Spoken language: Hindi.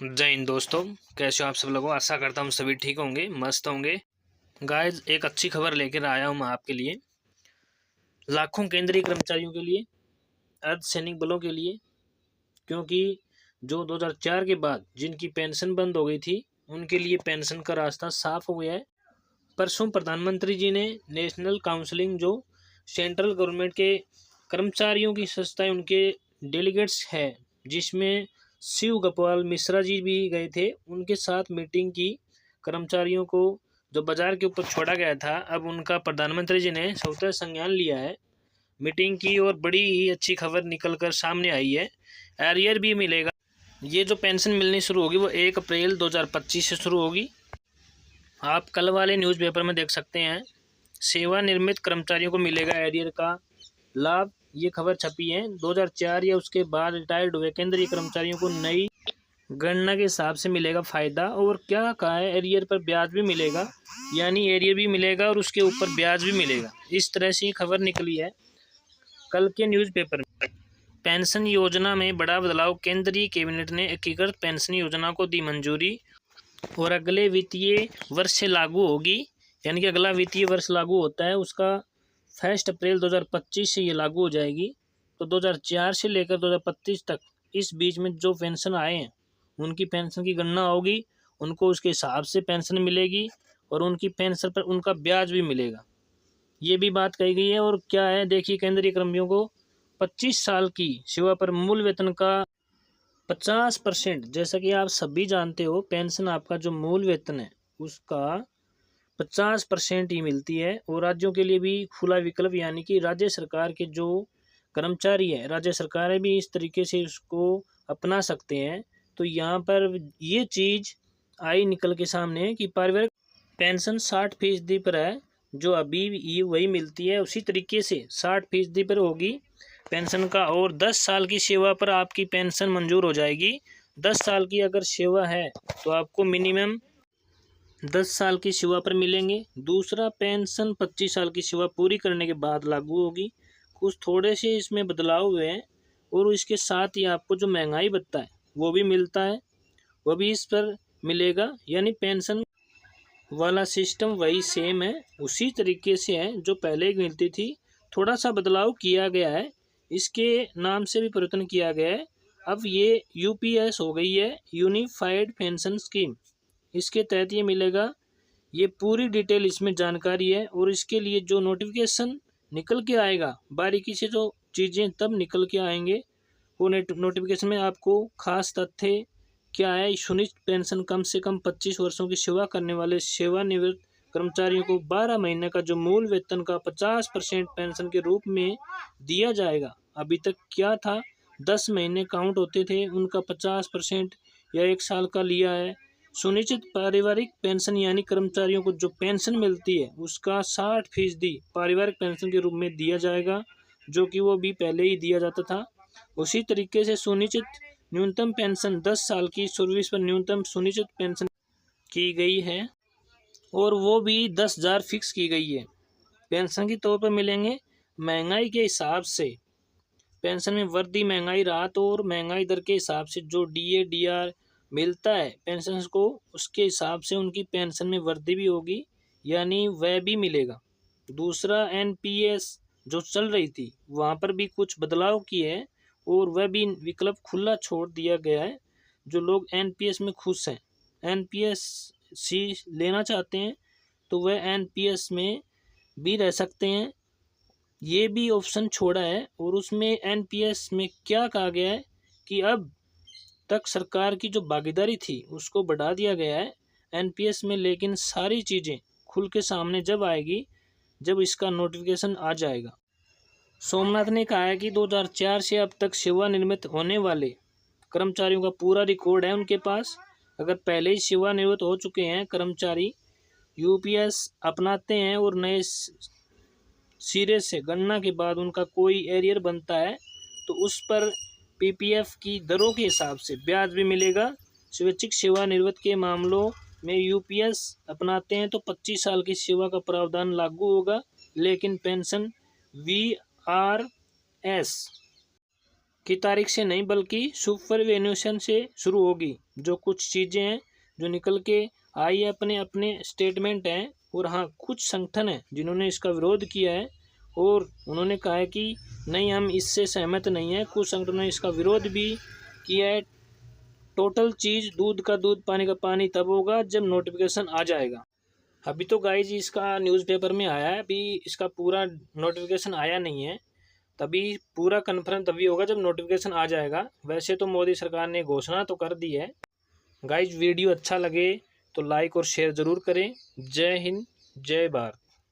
जय हिंद दोस्तों, कैसे हो आप सब लोगों। आशा करता हूँ सभी ठीक होंगे, मस्त होंगे। गाइस, एक अच्छी खबर लेकर आया हूँ मैं आपके लिए। लाखों केंद्रीय कर्मचारियों के लिए, अर्धसैनिक बलों के लिए, क्योंकि जो 2004 के बाद जिनकी पेंशन बंद हो गई थी उनके लिए पेंशन का रास्ता साफ हो गया है। परसों प्रधानमंत्री जी ने नेशनल काउंसिलिंग, जो सेंट्रल गवर्नमेंट के कर्मचारियों की संस्थाएं, उनके डेलीगेट्स है, जिसमें शिव गोपाल मिश्रा जी भी गए थे, उनके साथ मीटिंग की। कर्मचारियों को जो बाजार के ऊपर छोड़ा गया था, अब उनका प्रधानमंत्री जी ने स्वतः संज्ञान लिया है, मीटिंग की, और बड़ी ही अच्छी खबर निकल कर सामने आई है। एरियर भी मिलेगा। ये जो पेंशन मिलनी शुरू होगी वो 1 अप्रैल 2025 से शुरू होगी। आप कल वाले न्यूज़पेपर में देख सकते हैं, सेवानिवृत्त कर्मचारियों को मिलेगा एरियर का लाभ। ये खबर छपी है। 2004 या उसके बाद रिटायर्ड हुए केंद्रीय कर्मचारियों को नई गणना के हिसाब से मिलेगा फ़ायदा। और क्या कहा है, एरियर पर ब्याज भी मिलेगा, यानी एरियर भी मिलेगा और उसके ऊपर ब्याज भी मिलेगा। इस तरह से खबर निकली है कल के न्यूज़पेपर में। पेंशन योजना में बड़ा बदलाव, केंद्रीय कैबिनेट ने एकीकृत पेंशन योजना को दी मंजूरी और अगले वित्तीय वर्ष से लागू होगी। यानी कि अगला वित्तीय वर्ष लागू होता है, उसका 1 अप्रैल 2025 से ये लागू हो जाएगी। तो 2004 से लेकर 2025 तक इस बीच में जो पेंशन आए हैं उनकी पेंशन की गणना होगी, उनको उसके हिसाब से पेंशन मिलेगी और उनकी पेंशन पर उनका ब्याज भी मिलेगा। ये भी बात कही गई है। और क्या है, देखिए, केंद्रीय कर्मियों को 25 साल की सेवा पर मूल वेतन का 50%, जैसा कि आप सभी जानते हो, पेंशन आपका जो मूल वेतन है उसका 50% ही मिलती है। और राज्यों के लिए भी खुला विकल्प, यानी कि राज्य सरकार के जो कर्मचारी है, राज्य सरकारें भी इस तरीके से उसको अपना सकते हैं। तो यहाँ पर ये चीज़ आई निकल के सामने कि पारिवारिक पेंशन 60% पर है, जो अभी ये वही मिलती है, उसी तरीके से 60% पर होगी पेंशन का। और 10 साल की सेवा पर आपकी पेंशन मंजूर हो जाएगी। 10 साल की अगर सेवा है तो आपको मिनिमम 10 साल की सेवा पर मिलेंगे। दूसरा, पेंशन 25 साल की सेवा पूरी करने के बाद लागू होगी। कुछ थोड़े से इसमें बदलाव हुए हैं। और इसके साथ ही आपको जो महंगाई भत्ता है वो भी मिलता है, वो भी इस पर मिलेगा। यानी पेंशन वाला सिस्टम वही सेम है, उसी तरीके से है जो पहले मिलती थी। थोड़ा सा बदलाव किया गया है, इसके नाम से भी परिवर्तन किया गया है। अब ये यूपीएस हो गई है, यूनिफाइड पेंशन स्कीम। इसके तहत ये मिलेगा। ये पूरी डिटेल इसमें जानकारी है। और इसके लिए जो नोटिफिकेशन निकल के आएगा, बारीकी से जो चीज़ें तब निकल के आएंगे, वो नोटिफिकेशन में आपको खास तथ्य क्या है। सुनिश्चित पेंशन, कम से कम 25 वर्षों की सेवा करने वाले सेवानिवृत्त कर्मचारियों को 12 महीने का जो मूल वेतन का 50% पेंशन के रूप में दिया जाएगा। अभी तक क्या था, 10 महीने काउंट होते थे, उनका 50% या 1 साल का लिया है। सुनिश्चित पारिवारिक पेंशन, यानी कर्मचारियों को जो पेंशन मिलती है उसका 60% पारिवारिक पेंशन के रूप में दिया जाएगा, जो कि वो भी पहले ही दिया जाता था। उसी तरीके से सुनिश्चित न्यूनतम पेंशन, 10 साल की सर्विस पर न्यूनतम सुनिश्चित पेंशन की गई है, और वो भी 10,000 फिक्स की गई है। पेंशन के तौर पर मिलेंगे। महंगाई के हिसाब से पेंशन में वृद्धि, महंगाई राहत और महंगाई दर के हिसाब से जो डीए डीआर मिलता है पेंशन को, उसके हिसाब से उनकी पेंशन में वृद्धि भी होगी, यानी वह भी मिलेगा। दूसरा, एनपीएस जो चल रही थी वहाँ पर भी कुछ बदलाव किए हैं, और वह भी विकल्प खुला छोड़ दिया गया है। जो लोग एनपीएस में खुश हैं, एनपीएस सी लेना चाहते हैं, तो वह एनपीएस में भी रह सकते हैं। ये भी ऑप्शन छोड़ा है। और उसमें एनपीएस में क्या कहा गया है कि अब तक सरकार की जो भागीदारी थी उसको बढ़ा दिया गया है एनपीएस में। लेकिन सारी चीज़ें खुल के सामने जब आएगी, जब इसका नोटिफिकेशन आ जाएगा। सोमनाथ ने कहा है कि 2004 से अब तक सेवानिवृत्त होने वाले कर्मचारियों का पूरा रिकॉर्ड है उनके पास। अगर पहले ही सेवानिवृत्त हो चुके हैं कर्मचारी, यूपीएस अपनाते हैं और नए सिरे से गणना के बाद उनका कोई एरियर बनता है, तो उस पर पीपीएफ की दरों के हिसाब से ब्याज भी मिलेगा। स्वैच्छिक सेवानिवृत्त के मामलों में यूपीएस अपनाते हैं तो 25 साल की सेवा का प्रावधान लागू होगा, लेकिन पेंशन वीआरएस की तारीख से नहीं बल्कि सुपरवेन्यूशन से शुरू होगी। जो कुछ चीज़ें हैं जो निकल के आई है अपने अपने स्टेटमेंट हैं। और हाँ, कुछ संगठन हैं जिन्होंने इसका विरोध किया है और उन्होंने कहा है कि नहीं, हम इससे सहमत नहीं है। कुछ संगठनों ने इसका विरोध भी किया है। टोटल चीज़ दूध का दूध पानी का पानी तब होगा जब नोटिफिकेशन आ जाएगा। अभी तो गाइज इसका न्यूज़पेपर में आया है, अभी इसका पूरा नोटिफिकेशन आया नहीं है। तभी पूरा कन्फर्म तभी होगा जब नोटिफिकेशन आ जाएगा। वैसे तो मोदी सरकार ने घोषणा तो कर दी है। गाइज वीडियो अच्छा लगे तो लाइक और शेयर ज़रूर करें। जय हिंद, जय भारत।